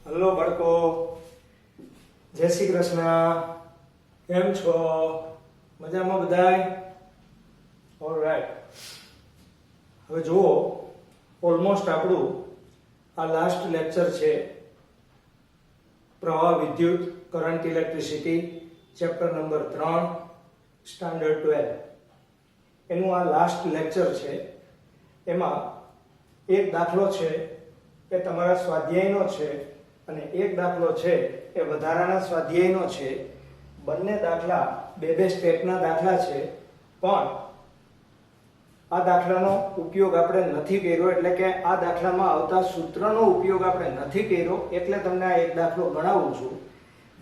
Hello બાળકો, જય શ્રી કૃષ્ણ. કેમ છો? મજામાં બધાય? ઓલરાઈટ. હવે જુઓ, ઓલમોસ્ટ આપણું આ લાસ્ટ લેક્ચર છે પ્રવાહ વિદ્યુત current electricity chapter number 3 standard 12 એનું આ લાસ્ટ લેક્ચર છે. એમાં એક દાખલો છે એ તમારા સ્વાધ્યાયનો છે અને એક દાખલો છે એ વધારાના સ્વાધ્યાયનો છે. બંને દાખલા બે સ્ટેપના દાખલા છે, પણ આ દાખલાનો ઉપયોગ આપણે નથી કર્યો, એટલે કે આ દાખલામાં આવતા સૂત્રનો ઉપયોગ આપણે નથી કર્યો, એટલે તમને આ એક દાખલો ગણાવું છું.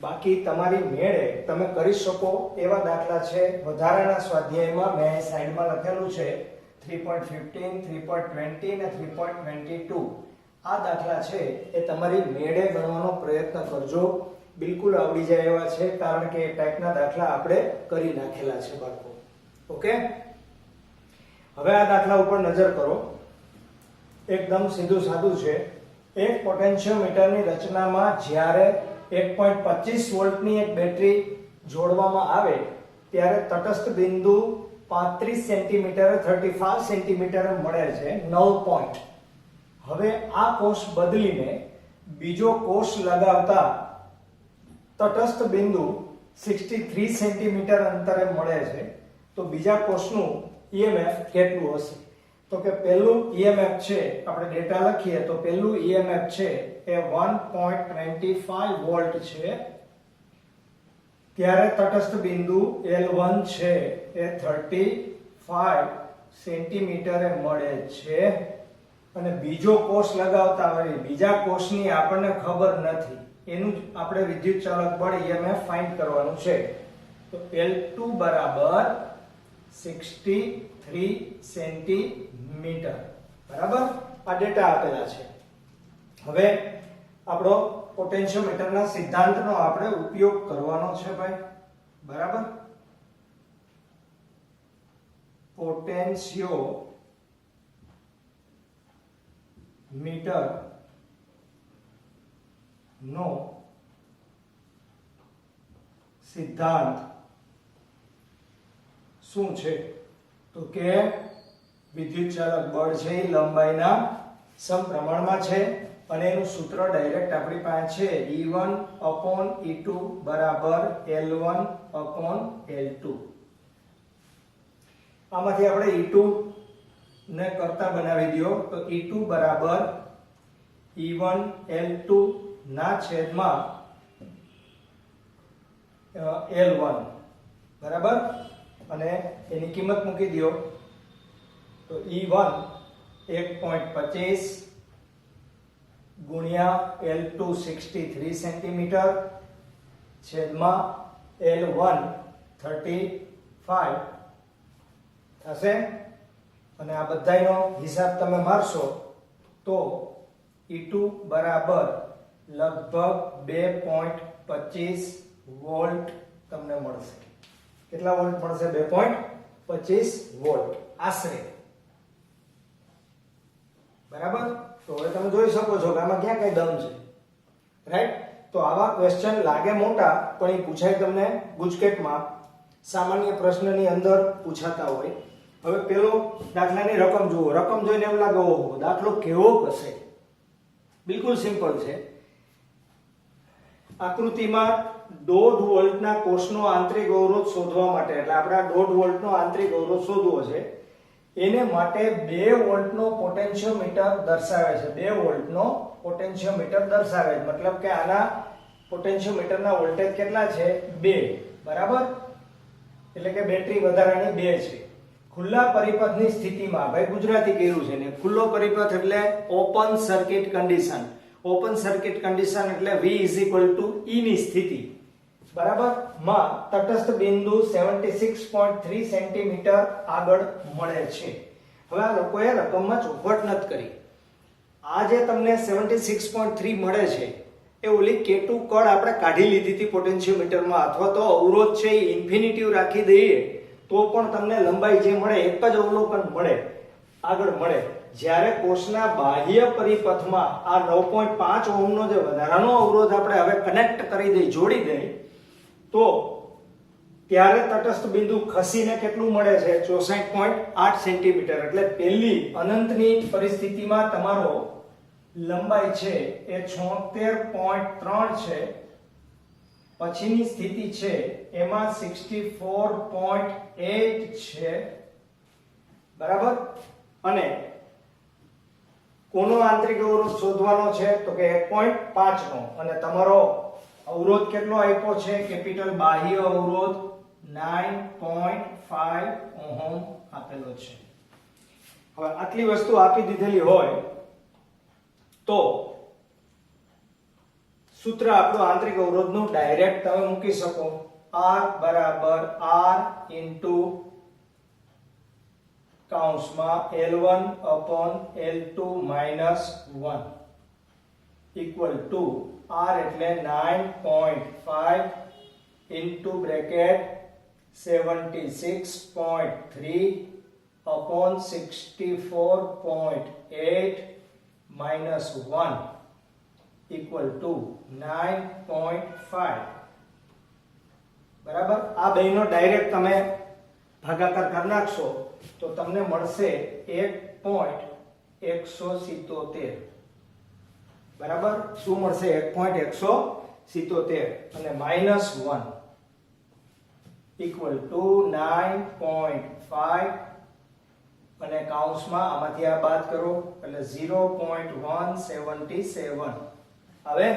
બાકી તમારી મેળે તમે કરી શકો એવા દાખલા છે વધારાના સ્વાધ્યાયમાં. મેં સાઈડમાં લખેલું છે 3.15, 3.20 અને 3.22. આ દાખલા છે એ તમારી મેળે ગણવાનો પ્રયત્ન કરજો. બિલકુલ આવડી જાય એવા છે, કારણ કે એ ટાઈપના દાખલા આપણે કરી નાખેલા છે બાળકો. ઓકે, હવે આ દાખલા ઉપર નજર કરો. એકદમ સીધું સાદું છે. એક પોટેન્શિયોમીટરની રચનામાં જ્યારે 1.25 વોલ્ટની એક બેટરી જોડવામાં આવે ત્યારે તટસ્થ બિંદુ 35 સેન્ટીમીટર 35 સેન્ટીમીટર મળે છે 9 પોઈન્ટ. હવે આ કોષ બદલીને બીજો કોષ લગાવતા તટસ્થ બિંદુ 63 સેન્ટીમીટર અંતરે મળે છે. તો બીજા કોષનું EMF કેટલું હશે? તો કે પહેલું EMF છે, આપણે ડેટા લખીએ તો પહેલું EMF છે એ 1.25 વોલ્ટ છે. ત્યારે તટસ્થ બિંદુ L1 છે એ 35 સેન્ટીમીટરે મળે છે. અને બીજો કોષ લગાવતા હોય, બીજા કોષની આપણને ખબર નથી, એનું જ આપણે વિદ્યુત ચાલક બળ EMF ફાઇન્ડ કરવાનું છે. તો L2 બરાબર 63 સેન્ટીમીટર. બરાબર, આ ડેટા આપેલા છે. હવે આપણો પોટેન્શિયોમીટરના સિદ્ધાંતનો આપણે ઉપયોગ કરવાનો છે ભાઈ. બરાબર, પોટેન્શિયોમીટર નો સિદ્ધાંત શું છે? તો કે વિદ્યુત ચાલક બળ છે એ લંબાઈના સમપ્રમાણમાં છે, અને એનું સૂત્ર ડાયરેક્ટ આપણી પાસે છે E1/E2 બરાબર L1/L2. આમાંથી આપણે E2 ને કરતા બનાવી દો તો E2 બરાબર E1L2 ના છેદમાં L1. બરાબર, અને એની કિંમત મૂકી દો તો E1 1.25 ગુણ્યા L2 63 સેન્ટીમીટર છેદમાં L1 35 થશે. અને આ બધાયનો હિસાબ તમે મારશો તો E2 બરાબર લગભગ 2.25 વોલ્ટ તમને મળશે. કેટલા વોલ્ટ મળશે? 2.25 વોલ્ટ આશરે. બરાબર, તો હવે તમે જોઈ શકો છો કે આમાં ક્યાં કઈ દમ છે, રાઈટ? તો આવા ક્વેશ્ચન લાગે મોટા, પણ એ પૂછાય તમને ગુજકેટમાં, સામાન્ય પ્રશ્નની અંદર પૂછાતા હોય. હવે પેલો દાખલાની રકમ જુઓ. રકમ જોઈને એમ લાગે ઓહો દાખલો કેવો હશે. બિલકુલ સિમ્પલ છે. આકૃતિમાં 1.5 વોલ્ટના કોષનો આંતરિક અવરોધ શોધવા માટે, એટલે આપણે આ 1.5 વોલ્ટનો આંતરિક અવરોધ શોધવો છે, એને માટે 2 વોલ્ટનો પોટેન્શિયોમીટર દર્શાવે છે. 2 વોલ્ટનો પોટેન્શિયોમીટર દર્શાવે છે, મતલબ કે આના પોટેન્શિયોમીટરના વોલ્ટેજ કેટલા છે? 2. બરાબર, એટલે કે બેટરી વધારાની 2 છે. ખુલ્લા પરિપથની સ્થિતિમાં, ભાઈ ગુજરાતી કર્યું છે ને, ખુલ્લો પરિપથ એટલે open circuit condition. Open circuit condition એટલે V E ની સ્થિતિ. બરાબર, માં તટસ્થ બિંદુ 76.3 સેન્ટીમીટર આગળ મળે છે. હવે આ લોકોએ રકમમાં ચોખવટ નથી કરી. આ જે તમને 76.3 મળે છે એ ઓલી K2 કળ આપણે કાઢી લીધી હતી પોટેન્શિયોમીટરમાં, અથવા તો અવરોધ છે એ ઇન્ફિનિટિવ રાખી દઈએ તો પણ તમને લંબાઈ જે મળે એક જ અવલોકન મળે, આગળ મળે. જ્યારે કોષના બાહ્ય પરિપથમાં આ 9.5 ઓહમનો જે વધારાનો અવરોધ આપણે હવે કનેક્ટ કરી દઈ, જોડી દઈ, તો ત્યારે તટસ્થ બિંદુ ખસીને કેટલું મળે છે? 64.8 સેન્ટીમીટર. એટલે પહેલી અનંતની પરિસ્થિતિમાં તમારો લંબાઈ છે એ 76.3 છે. પછીની સ્થિતિ છે એમાં 64.8 છે. બરાબર? અને કોનો આંતરિક અવરોધ શોધવાનો છે? તો કે 1.5 નો. અને તમારો અવરોધ કેટલો આપ્યો છે? કેપિટલ બાહ્ય અવરોધ 9.5 ઓહમ આપેલો છે. હવે આટલી વસ્તુ આપી દીધેલી હોય તો સૂત્ર આપણું આંતરિક અવરોધનું ડાયરેક્ટ તમે મૂકી શકો. R બરાબર R ઇન્ટુ કૌંસમાં L1 upon L2 minus 1 equal to R એટલે 9.5 into bracket 76.3 upon 64.8 minus 1 equal to 9.5. બરાબર? આ બેનો ડાયરેક્ટ તમે ભાગાકાર કરી નાખશો તો તમને મળશે 1.177. બરાબર? શું મળશે? 1.177 અને -1 equal to 9.5 અને કૌંસમાં આમાંથી આ બાદ કરો એટલે 0.177 આવે.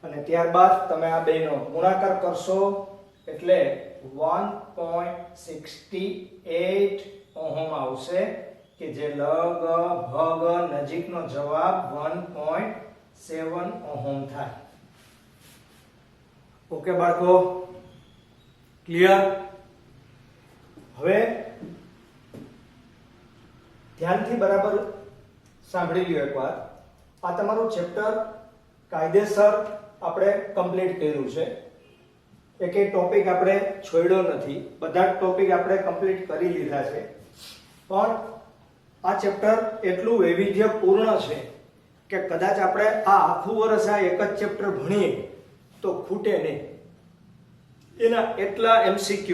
અને ત્યારબાદ તમે આ બેનો ગુણાકાર કરશો એટલે 1.68 ઓહમ આવશે કે જે લગભગ નજીકનો જવાબ 1.7 ઓહમ થાય. ઓકે બાળકો, ક્લિયર? હવે ધ્યાનથી બરાબર સાંભળી લ્યો એકવાર. આ તમારું ચેપ્ટર કાયદેસર આપણે કમ્પ્લીટ કર્યું છે. એકેય ટોપિક આપણે છોડ્યો નથી. બધા જ ટોપિક આપણે કમ્પ્લીટ કરી લીધા છે. પણ આ ચેપ્ટર એટલું વૈવિધ્યપૂર્ણ છે કે કદાચ આપણે આ આખું વર્ષ આ એક જ ચેપ્ટર ભણીએ તો ખૂટે નહીં. એના એટલા MCQ,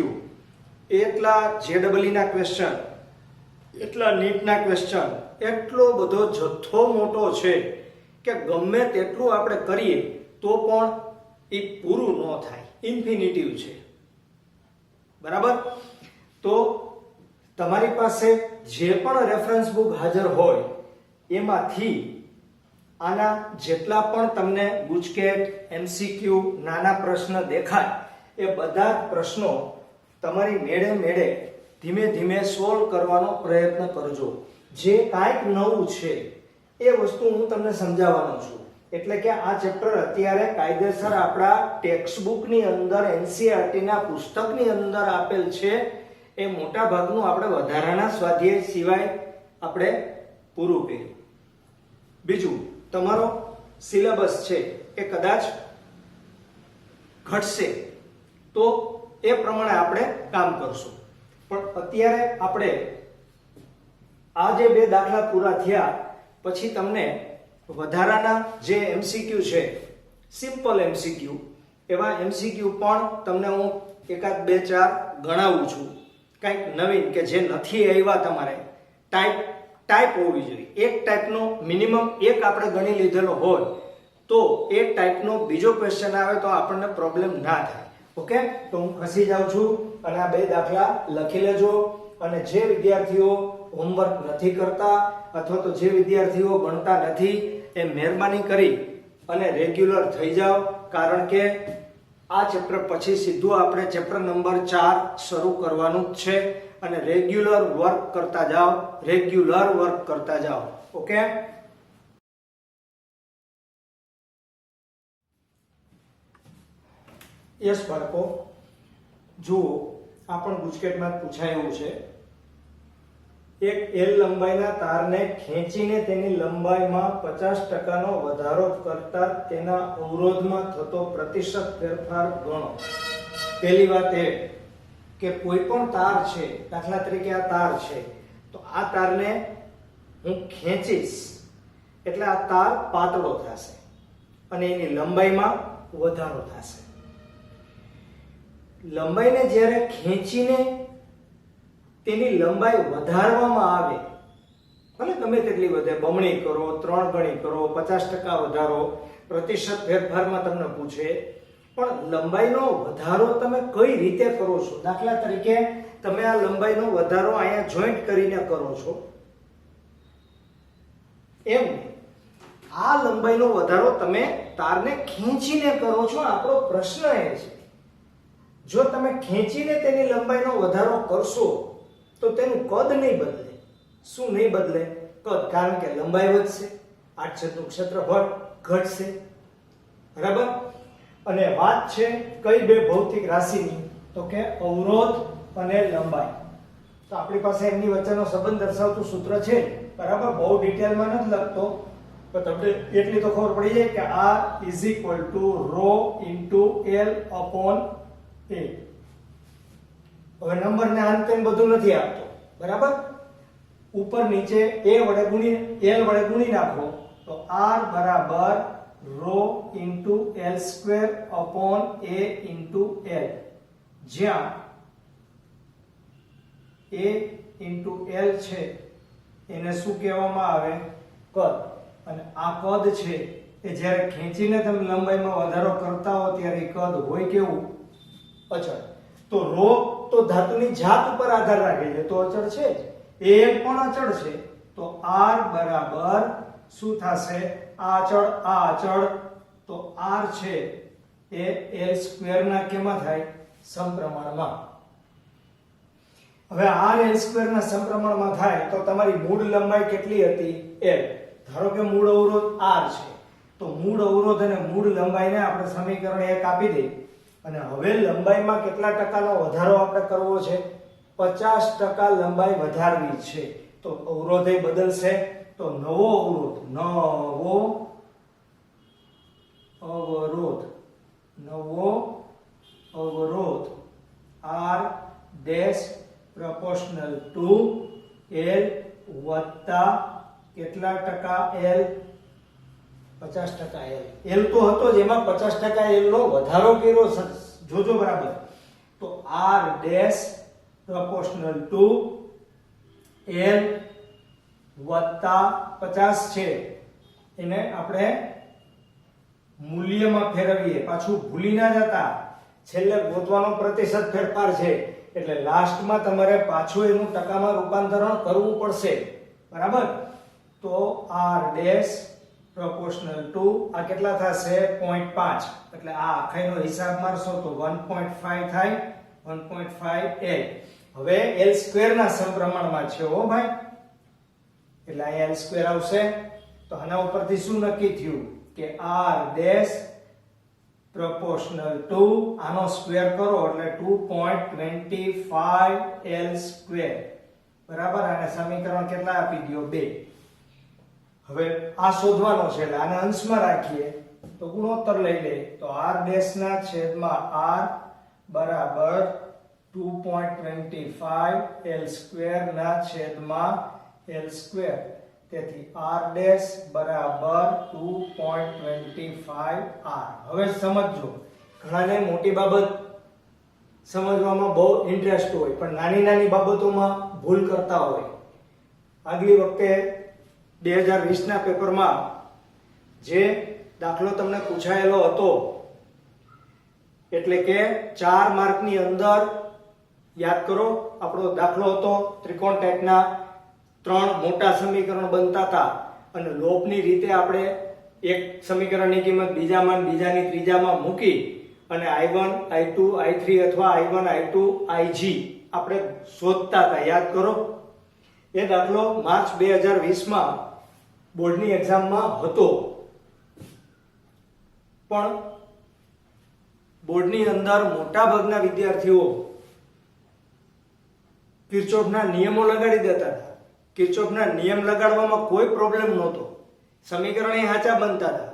એટલા JEE ના ક્વેશ્ચન, એટલા નીટ ના ક્વેશ્ચન, એટલો બધો જથ્થો મોટો છે કે ગમે તેટલું આપણે કરીએ તો પણ એ પૂરું ન થાય. ઇન્ફિનિટિવ છે. બરાબર? તો તમારી પાસે જે પણ રેફરન્સ બુક હાજર હોય એમાંથી આના જેટલા પણ તમને ગુજકેટ, MCQ, નાના પ્રશ્ન દેખાય એ બધા પ્રશ્નો તમારી મેળે મેળે ધીમે ધીમે સોલ્વ કરવાનો પ્રયત્ન કરજો. જે કાંઈક નવું છે એ વસ્તુ હું તમને સમજાવવાનો છું. એટલે કે આ ચેપ્ટર અત્યારે કાયદેસર આપણા ટેક્સ્ટબુકની અંદર, NCERT ના પુસ્તકની અંદર આપેલ છે. એ મોટા ભાગનું આપણે વધારાના સ્વાધ્યાય સિવાય આપણે પૂરું કર્યું. બીજું, તમારો સિલેબસ છે એ કદાચ ઘટશે તો એ પ્રમાણે આપણે કામ કરશું. પણ અત્યારે આપણે આ જે બે દાખલા પૂરા થયા પછી તમને વધારાના જે MCQ છે, સિમ્પલ MCQ, એવા MCQ પણ તમને હું એકાદ બે ચાર ગણાવું છું. કંઈક નવીન કે જે નથી આવ્યા તમારે ટાઈપ હોવી જોઈએ. એક ટાઈપનો મિનિમમ એક આપણે ગણી લીધેલો હોય તો એ ટાઈપનો બીજો ક્વેશ્ચન આવે તો આપણને પ્રોબ્લેમ ના થાય. ઓકે? તો હું ખસી જાઉં છું અને આ બે દાખલા લખી લેજો. અને જે વિદ્યાર્થીઓ હોમવર્ક નથી કરતા અથવા તો જે વિદ્યાર્થીઓ ભણતા નથી એ મહેરબાની કરી અને રેગ્યુલર થઈ જાઓ. કારણ કે આ ચેપ્ટર પછી સીધું આપણે ચેપ્ટર નંબર 4 શરૂ કરવાનું જ છે. અને રેગ્યુલર વર્ક કરતા જાઓ. ઓકે? યસ બાળકો, જુઓ આ પણ ગુજકેટમાં પૂછાયું છે. એક L લંબાઈના તારને ખેંચીને તેની લંબાઈમાં 50% નો વધારો કરતા તેના અવરોધમાં થતો પ્રતિશત ફેરફાર ગણો. પહેલી વાત એ કે કોઈ પણ તાર છે, દાખલા તરીકે આ તાર છે, તો આ તારને હું ખેંચીશ એટલે આ તાર પાતળો થશે અને એની લંબાઈમાં વધારો થશે. લંબાઈને જ્યારે ખેંચીને તેની લંબાઈ વધારવામાં આવે, ભલે ગમે તેટલી વધે, બમણી કરો, 3 ગણી કરો, 50% વધારો, પ્રતિશત ફેરફારમાં તમને પૂછે, પણ લંબાઈનો વધારો તમે કઈ રીતે કરો છો? દાખલા તરીકે તમે આ લંબાઈનો વધારો અહીંયા જોઈન્ટ કરીને કરો છો, એમ આ લંબાઈનો વધારો તમે તારને ખેંચીને કરો છો. આપણો પ્રશ્ન એ છે, જો તમે ખેંચીને તેની લંબાઈનો વધારો કરશો તો તેનું કદ નહીં બદલે. શું નહીં બદલે? કદ. કારણ કે લંબાઈ વધશે, આડછેદનું ક્ષેત્રફળ ઘટશે. બરાબર? અને વાત છે કઈ બે ભૌતિક રાશિની? તો કે અવરોધ અને લંબાઈ. તો આપણી પાસે એમની વચ્ચેનો સંબંધ દર્શાવતું સૂત્ર છે. બરાબર? બહુ ડિટેલમાં નથી લખતો, પણ તમને એટલી તો ખબર પડી જાય કે R = ρ × L/A. હવે નંબરને આન તેમ બધું નથી આપતો. બરાબર? ઉપર નીચે a વડે ગુણી l વડે ગુણી નાખો તો R = ρ × L² / A × L, જ્યાં a × L છે એને શું કહેવામાં આવે? કદ. અને આ કદ છે એ જ્યારે ખેંચીને તમે લંબાઈમાં વધારો કરતા હો ત્યારે કદ હોય કેવું? અચળ. તો ρ તો ધાતુની જાત ઉપર આધાર રાખે છે, તો અચળ છે જ. l પણ અચળ છે, તો R બરાબર શું થશે? આ અચળ, તો R છે એ L² ના કેમાં થાય? સમપ્રમાણમાં. હવે R L² ના સમપ્રમાણમાં થાય તો તમારી મૂળ લંબાઈ કેટલી હતી? L. ધારો કે મૂળ અવરોધ R છે, તો મૂળ અવરોધ અને મૂળ લંબાઈને આપણે સમીકરણ 1 આપી દઈએ. અને હવે લંબાઈમાં કેટલા ટકાનો વધારો આપણે કરવો છે? 50% લંબાઈ વધારવી છે. તો અવરોધે બદલશે, તો નવો અવરોધ R dash proportional to L વત્તા કેટલા ટકા? L. 50% L તો હતો જ, એમાં 50% L નો વધારો કર્યો. જોજો બરાબર. તો R dash proportional to L વત્તા 50 છે, એને આપણે મૂલ્યમાં ફેરવીએ. પાછું ભૂલી ના જતા, છેલ્લે ગોતવાનો પ્રતિશત ફેરફાર છે, એટલે લાસ્ટમાં તમારે પાછું એનું ટકામાં રૂપાંતરણ કરવું પડશે. બરાબર? તો R ડેશ proportional to આ કેટલા થશે? 0.5. એટલે આ આખાઈનો હિસાબ મારશો તો 1.5 થાય. 1.5 L. હવે L² ના સમપ્રમાણમાં છે હો ભાઈ, એટલે અહીંયા L² આવશે. તો આના ઉપરથી શું નક્કી થયું કે R ડેશ proportional to આનો સ્ક્વેર કરો એટલે 2.25 L². બરાબર? અને સમીકરણ કેટલા આપી દયો? 2. હવે આ શોધવાનો છે, એટલે આને અંશમાં રાખીએ તો ગુણોત્તર લઈ લે તો R ડેશ ના છેદમાં R બરાબર 2.25 L² ના છેદમાં L². તેથી R ડેશ બરાબર 2.25 R. હવે સમજો, ઘણાને મોટી બાબત સમજવામાં બહુ ઇન્ટરેસ્ટ હોય, પણ નાની નાની બાબતોમાં ભૂલ કરતા હોય. આગલી વખતે 2020 ના પેપરમાં જે દાખલો તમને પૂછાયેલો હતો, એટલે કે 4 માર્કની અંદર યાદ કરો, આપણો દાખલો હતો ત્રિકોણ ટાઈપના 3 મોટા સમીકરણ બનતા હતા અને લોપની રીતે આપણે એક સમીકરણની કિંમત બીજામાં બીજાની ત્રીજામાં મૂકી અને I1 I2 I3 અથવા I1 I2 IG આપણે શોધતા હતા. યાદ કરો, એ દાખલો માર્ચ 2020 માં બોર્ડની એક્ઝામમાં હતો. પણ બોર્ડની અંદર મોટા ભાગના વિદ્યાર્થીઓ કિર્ચોફના નિયમો લગાડી દેતા હતા. કિર્ચોફના નિયમ લગાડવામાં કોઈ પ્રોબ્લેમ નહોતો, સમીકરણ એ સાચા બનતા હતા.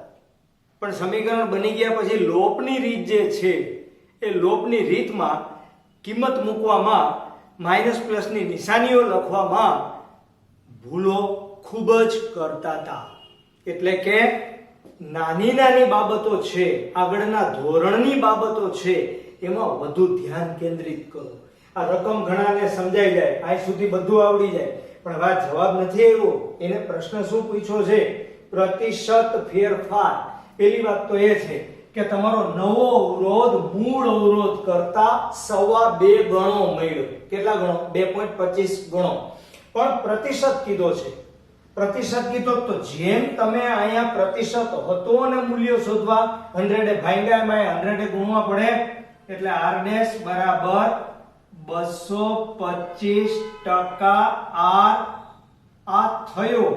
પણ સમીકરણ બની ગયા પછી લોપની રીત જે છે એ લોપની રીતમાં કિંમત મૂકવામાં માઇનસ પ્લસની નિશાનીઓ લખવામાં ભૂલો ખૂબ જ કરતા હતા. એટલે કે નાની નાની બાબતો છે, આગળના ધોરણની બાબતો છે, એમાં વધુ ધ્યાન કેન્દ્રિત કરો. આ રકમ ઘણાને સમજાઈ જાય, આ સુધી બધું આવડી જાય, પણ હવે આ જવાબ નથી આવ્યો. એને પ્રશ્ન શું પૂછ્યો છે? પ્રતિશત ફેરફાર. પહેલી વાત તો એ છે કે તમારો નવો અવરોધ મૂળ અવરોધ કરતા 2.25 ગણો મળ્યો. કેટલા ગણો? 2.25 ગણો. પણ પ્રતિશત કીધો છે. પ્રતિશત કીધો તો જેમ તમે અહીંયા પ્રતિશત હતો અને મૂલ્ય શોધવા 100 એ ભાગ્યા એમાં 100 એ ગુણવા પડે. એટલે r' બરાબર 225% r આ થયો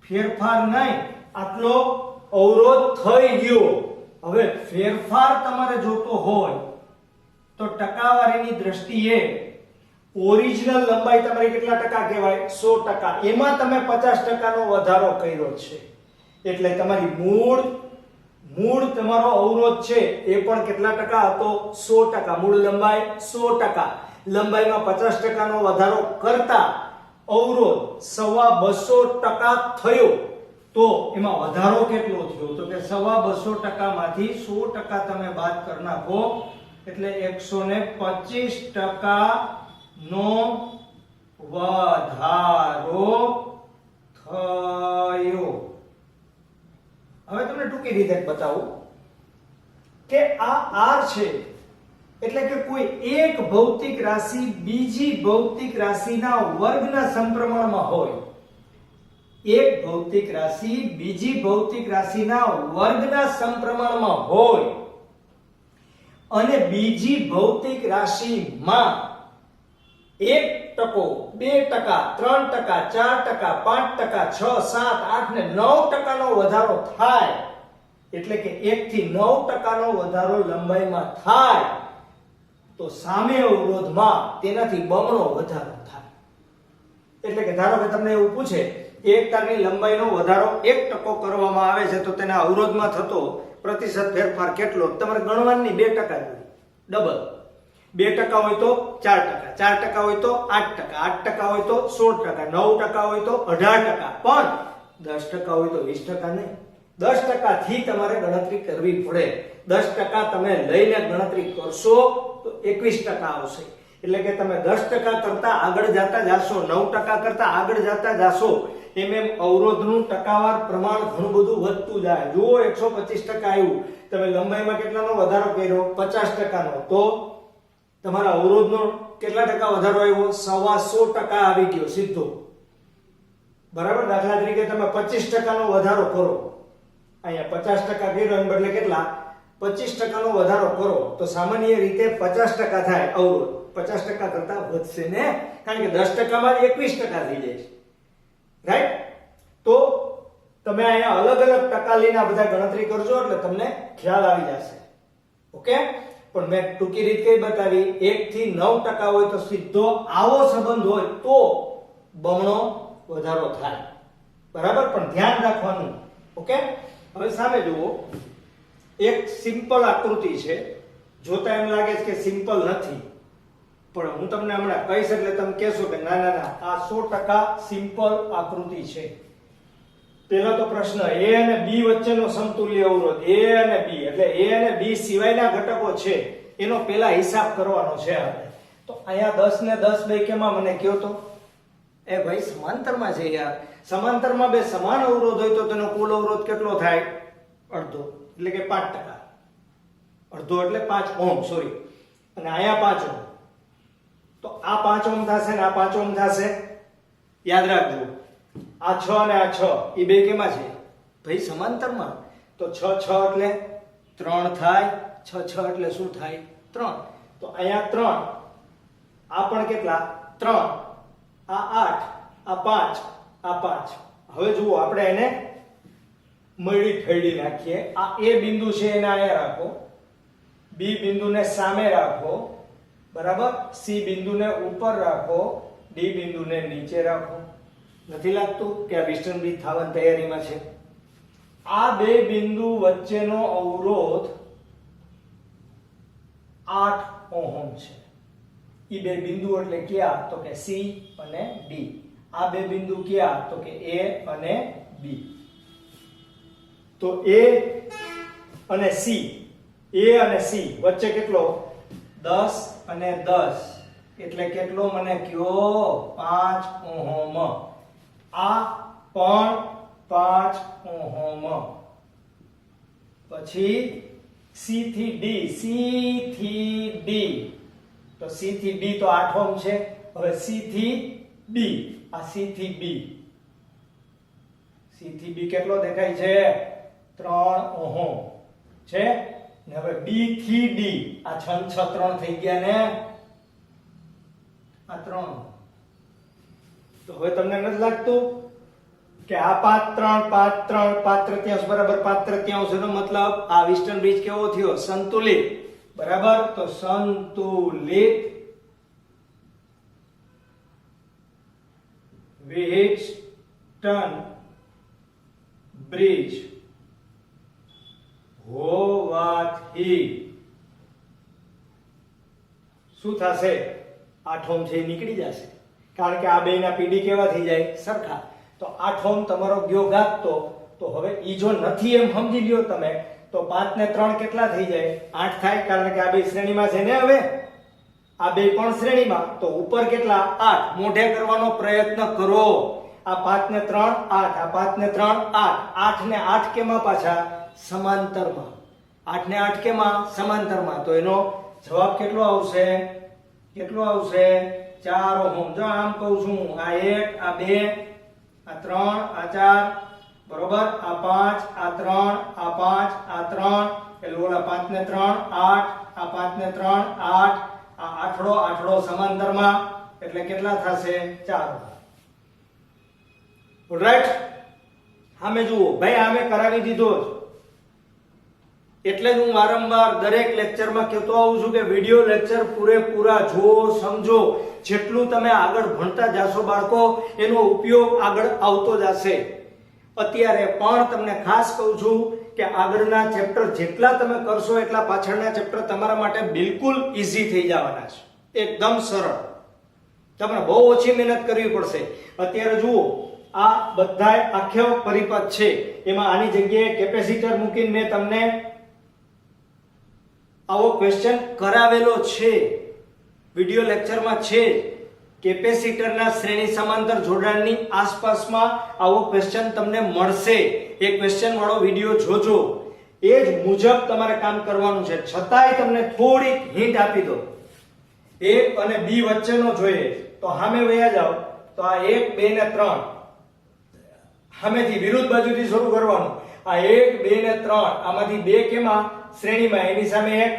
ફેરફાર નહીં, આટલો અવરોધ થઈ ગયો. હવે ફેરફાર તમારે જોતો હોય તો ટકાવારીની દ્રષ્ટિએ ઓરિજિનલ લંબાઈ તમારી કેટલા ટકા કહેવાય? 100%. એમાં તમે 50% નો વધારો કર્યો છે. એટલે તમારી મૂળ તમારો અવરોધ છે એ પણ કેટલા ટકા હતો? 100%. મૂળ લંબાઈ 100%. લંબાઈમાં 50% નો વધારો કરતા અવરોધ 250% થયો. તો એમાં વધારો કેટલો થયો? તો કે 250% માંથી 100% તમે બાદ કરી નાખો એટલે 125% નો વધારો થયો. હવે તમને ટૂંકી રીતે બતાવું કે આ r છે એટલે કે કોઈ એક ભૌતિક રાશિ બીજી ભૌતિક રાશિના વર્ગના સમપ્રમાણમાં હોય. એક ભૌતિક રાશિ બીજી ભૌતિક રાશિના વર્ગના સમપ્રમાણમાં હોય અને બીજી ભૌતિક રાશિમાં 1%, 2%, 3%, 4%, 5%, 6, 7, 8 ને 9% નો વધારો થાય. એટલે કે 1 થી 9% નો વધારો લંબાઈમાં થાય તો સામે અવરોધમાં તેનાથી બમણો વધારો થાય. એટલે કે ધારો કે તમને એવું પૂછે એક તારની લંબાઈનો વધારો 1% કરવામાં આવે છે તો તેના અવરોધમાં થતો પ્રતિશત ફેરફાર કેટલો? તમારે ગણવાની 2% જોઈએ. ડબલ 2% હોય તો 4%, 4% હોય તો 8%, 8% હોય તો 16%, 9% હોય તો 18%, પણ 10% હોય તો 20% નહીં. 10% થી તમારે ગણતરી કરવી પડે. 10% તમે લઈને ગણતરી કરશો તો 21% આવશે. એટલે કે તમે 10% કરતા આગળ જતા જાશો, 9% કરતા આગળ જતા જાશો, એમ અવરોધનું ટકાવાર પ્રમાણ ઘણું બધું વધતું જાય. જુઓ 125% આવ્યું, તમે લંબાઈમાં કેટલાનો વધારો કર્યો? 50% નો. તો તમારા અવરોધનો કેટલા ટકા વધારો આવ્યો? 125% આવી ગયો સીધો. બરાબર. દાખલા તરીકે તમે 25% નો વધારો કરો, અહીંયા 50% કર્યો એમ બદલે કેટલા? 25% નો વધારો કરો તો સામાન્ય રીતે 50% થાય અવરોધ. 50% કરતા વધશે ને, કારણ કે 10% માં 21% થઈ જાય છે. રાઈટ? તો તમે અહીંયા અલગ અલગ ટકા લઈને આ બધા ગણતરી કરજો એટલે તમને ખ્યાલ આવી જશે. ઓકે? પણ મેં ટૂંકી રીત કઈ બતાવી? 1 થી 9% હોય તો સીધો આવો સંબંધ હોય તો બમણો વધારો થાય. બરાબર? પણ ધ્યાન રાખવાનું. ઓકે? હવે સામે જુઓ, એક સિમ્પલ આકૃતિ છે. જોતા એમ લાગે છે કે સિમ્પલ નથી, પણ હું તમને હમણાં કહીશ એટલે તમે કહેશો કે ના ના ના આ 100% સિમ્પલ આકૃતિ છે. પહેલો તો પ્રશ્ન, a અને b વચ્ચેનો સમતુલ્ય અવરોધ a અને b, એટલે a અને b સિવાયના ઘટકો છે એનો પહેલા હિસાબ કરવાનો છે આપણે. તો અહીંયા 10 ને 10 બે કેમાં મને કહો તો? એ ભાઈ સમાંતરમાં છે યાર. સમાંતરમાં બે સમાન અવરોધ હોય તો તેનો કુલ અવરોધ કેટલો થાય? અડધો, એટલે કે 5%. અડધો એટલે 5 ઓહમ, સોરી. અને અહીંયા 5 ઓહમ. તો આ 5 ઓહમ થશે ને આ 5 ઓહમ થશે. યાદ રાખજો, આ 6 અને આ 6 એ બે કેમાં છે? ભાઈ સમાંતરમાં. તો 6 6 એટલે 3 થાય. 6 6 એટલે શું થાય? 3. તો અહીંયા 3, આ પણ કેટલા? 3, આ 8, આ 5, આ 5. હવે જુઓ આપણે એને મળી ફેડી નાખીએ. આ A બિંદુ છે એને અહીંયા રાખો, B બિંદુને સામે રાખો, બરાબર? C બિંદુને ઉપર રાખો, D બિંદુને નીચે રાખો. નથી લાગતું કે આ વિસ્તરણની થવાની તૈયારીમાં છે? આ બે બિંદુ વચ્ચેનો અવરોધ 8 ઓહમ છે. ઈ બે બિંદુ એટલે ક્યાં? તો કે C અને D. આ બે બિંદુ ક્યાં? તો કે A અને B. તો A અને C, A અને C વચ્ચે કેટલો? 10 અને 10 એટલે કેટલો મને કયો? 5 ઓહમ. આ પણ 5 ઓહમ. પછી C થી D, C થી D, તો C થી D તો 8 ઓહમ છે. હવે C થી B, આ C થી B, C થી B કેટલો દેખાય છે? 3 ઓહમ છે ને. હવે B થી D, આ 6 6 3 થઈ ગયા ને, આ 3. તો હવે તમને નથી લાગતું કે આ 5 3 5 3 5 તૃતીયાંશ બરાબર 5 તૃતીયાંશ નો મતલબ આ વેસ્ટર્ન બ્રિજ કેવો થયો? સંતુલિત. બરાબર. તો સંતુલિત વેસ્ટર્ન બ્રિજ હોવાથી શું થશે? 8 ઓહમ છે એ નીકળી જશે, કારણ કે આ બેના પીડી કેવા થઈ જાય? સરખા. તો 8 ઓહમ તમારો ગયો ગાતો. તો હવે ઈ જો નથી એમ સમજી લ્યો તમે, તો 5 ને 3 કેટલા થઈ જાય? 8 થાય, કારણ કે આ બે શ્રેણીમાં છે ને. હવે આ બે પણ શ્રેણીમાં, તો ઉપર કેટલા? 8. મોઢે કરવાનો પ્રયત્ન કરો. આ 5 ને 3 8, આ 5 ને 3 8, 8 ને 8 કેમાં પાછા? સમાંતરમાં. 8 ને 8 કેમાં? સમાંતરમાં. તો એનો જવાબ કેટલો આવશે? કેટલો આવશે? 4 ઓહમ. જો આમ કહું છું, આ 1, આ 2, આ 3, આ 4, બરોબર. આ 5, આ 3, આ 5, આ 3, એટલે ઓલા 5 ને 3 8, આ 5 ને 3 8, આ આઠડો સમાંતરમાં, એટલે કેટલા થશે? 4. ઓલરાઈટ. આમે જુઓ ભાઈ, આમે કરાવી દીધો જ. એટલે જ હું વારંવાર દરેક લેક્ચરમાં કહેતો આવું છું કે વિડિયો લેક્ચર પૂરેપૂરા જુઓ, સમજો. જેટલું તમે આગળ ભણતા જાશો બાળકો, એનો ઉપયોગ આગળ આવતો જશે. અત્યારે પણ તમને ખાસ કહું છું કે આગળના ચેપ્ટર જેટલા તમે કરશો એટલા પાછળના ચેપ્ટર તમારા માટે બિલકુલ ઈઝી થઈ જવાના છે. એકદમ સરળ. તમારે બહુ ઓછી મહેનત કરવી પડશે. અત્યારે જુઓ, આ બધાય આખો પરિપથ છે, એમાં આની જગ્યાએ કેપેસિટર મૂકીને મેં તમને આવો ક્વેશ્ચન કરાવેલો છે, વિડિયો લેક્ચરમાં છે. કેપેસિટરના શ્રેણી સમાંતર જોડાણની આસપાસમાં આવો ક્વેશ્ચન તમને મળશે. એ ક્વેશ્ચન વાળો વિડિયો જોજો. એ જ મુજબ તમારે કામ કરવાનું છે. છતાંય તમને થોડીક હિન્ટ આપી દો. 1 અને B વચ્ચેનો જોઈએ તો સામે વયા જાઓ, તો આ 1 2 ને 3 સામેથી વિરુદ્ધ બાજુથી શરૂ કરવાનું. આ 1 2 ને 3 આમાંથી 2 કેમાં? શ્રેણીમાં, એની સામે 1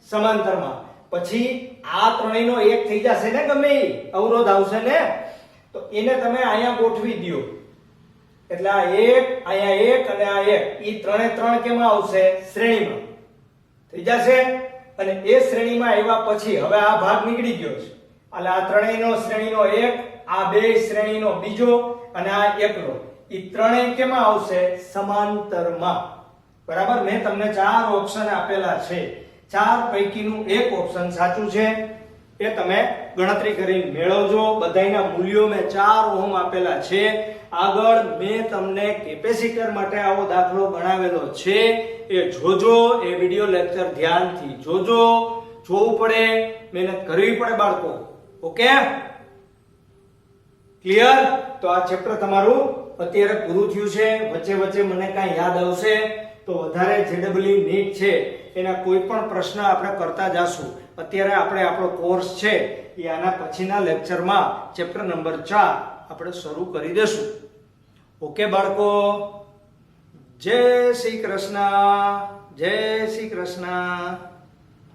સમાંતરમાં. પછી આ ત્રણેયનો 1 થઈ જશે ને, ગમે એ અવરોધ આવશે ને, તો એને તમે અહીંયા ગોઠવી દો. એટલે આ 1 અહીંયા 1 અને આ 1, ઈ ત્રણે ત્રણ કેમાં આવશે? શ્રેણીમાં થઈ જશે. અને એ શ્રેણીમાં આવ્યા પછી હવે આ ભાગ નીકળી ગયો છે, એટલે આ ત્રણેયનો શ્રેણીનો 1, આ બે શ્રેણીનો બીજો અને આ એકલો, ઈ ત્રણેય કેમાં આવશે? સમાંતરમાં. બરાબર. મેં તમને 4 ઓપ્શન આપેલા છે. 4 પૈકીનું એક ઓપ્શન સાચું છે. એ તમે ગણતરી કરીને મેળવજો. બધાયના મૂલ્યો મેં 4 ઓહમ આપેલા છે. આગળ મેં તમને કેપેસિટર માટે આવો દાખલો ગણાવેલો છે. એ જોજો. એ વિડિયો લેક્ચર ધ્યાનથી જોજો. જોવું પડે, મહેનત કરવી પડે બાળકો. Okay, clear? તો આ ચેપ્ટર તમારું અત્યારે પૂરું થયું છે. વચ્ચે વચ્ચે મને કાંઈ યાદ આવશે તો વધારે જેડબલ્યુ નીટ છે એના કોઈ પણ પ્રશ્ન આપણે કરતા જાશું. અત્યારે આપણે આપણો કોર્સ છે એ આના પછીના લેક્ચરમાં ચેપ્ટર નંબર 4 આપણે શરૂ કરી દેશું. ઓકે બાળકો, જય શ્રી કૃષ્ણ, જય શ્રી કૃષ્ણ.